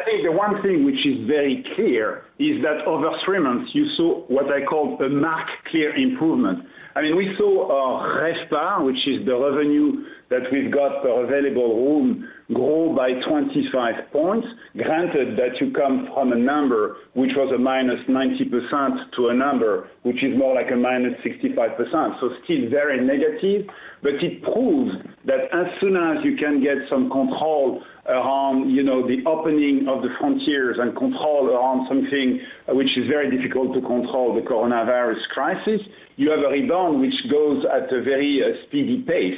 think the one thing which is very clear is that over 3 months, you saw what I call a marked clear improvement. I mean, we saw our RevPAR, which is the revenue that we've got per available room, grow by 25 points. Granted that you come from a number which was a minus 90% to a number which is more like a minus 65%. So still very negative, but it proves that as soon as you can get some control around, the opening of the frontiers and control around something which is very difficult to control, the coronavirus crisis, you have a rebound which goes at a very speedy pace.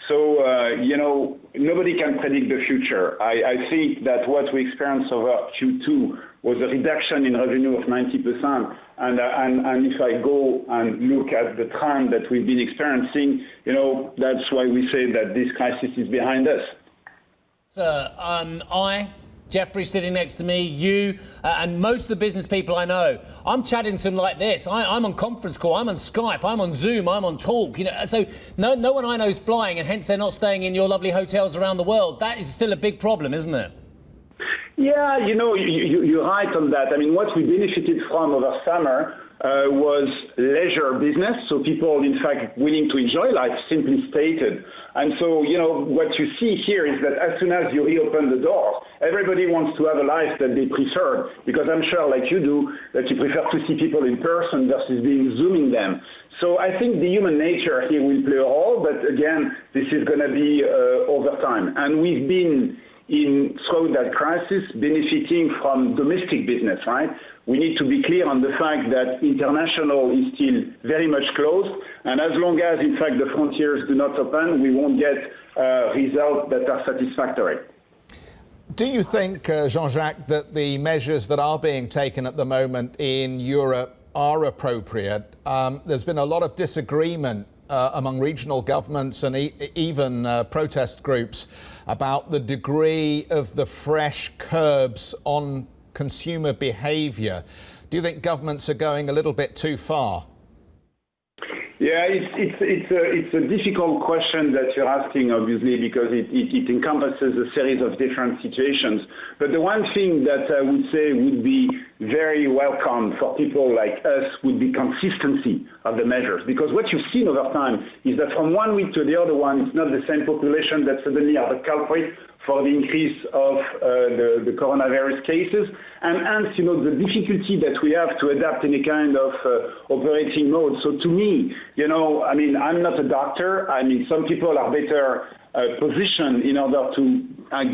So, nobody can predict the future. I think that what we experienced over Q2 was a reduction in revenue of 90%. And if I go and look at the trend that we've been experiencing, that's why we say that this crisis is behind us. Sir, Jeffrey sitting next to me, you, and most of the business people I know, I'm chatting to them like this. I'm on conference call, I'm on Skype, I'm on Zoom, I'm on Talk. So no one I know is flying, and hence they're not staying in your lovely hotels around the world. That is still a big problem, isn't it? Yeah, you're right on that. I mean, what we benefited from over summer was leisure business, so people, in fact, willing to enjoy life, simply stated. And so, what you see here is that as soon as you reopen the door, everybody wants to have a life that they prefer, because I'm sure, like you do, that you prefer to see people in person versus being Zooming them. So I think the human nature here will play a role, but again, this is going to be over time. And we've been through that crisis benefiting from domestic business, right? We need to be clear on the fact that international is still very much closed, and as long as, in fact, the frontiers do not open, we won't get results that are satisfactory. Do you think, Jean-Jacques, that the measures that are being taken at the moment in Europe are appropriate? There's been a lot of disagreement among regional governments and even protest groups about the degree of the fresh curbs on consumer behaviour. Do you think governments are going a little bit too far? Yeah, it's a difficult question that you're asking, obviously, because it encompasses a series of different situations. But the one thing that I would say would be very welcome for people like us would be consistency of the measures. Because what you've seen over time is that from one week to the other one, it's not the same population that suddenly are the culprit for the increase of the coronavirus cases. And hence, the difficulty that we have to adapt in a kind of operating mode. So to me, I'm not a doctor. I mean, some people are better positioned in order to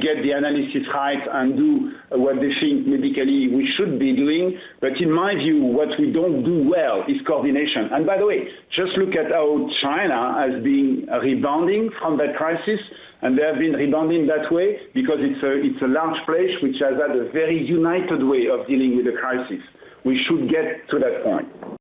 get the analysis right and do what they think medically we should be doing. But in my view, what we don't do well is coordination. And by the way, just look at how China has been rebounding from that crisis. And they have been rebounding that way because it's a large place which has had a very united way of dealing with the crisis. We should get to that point.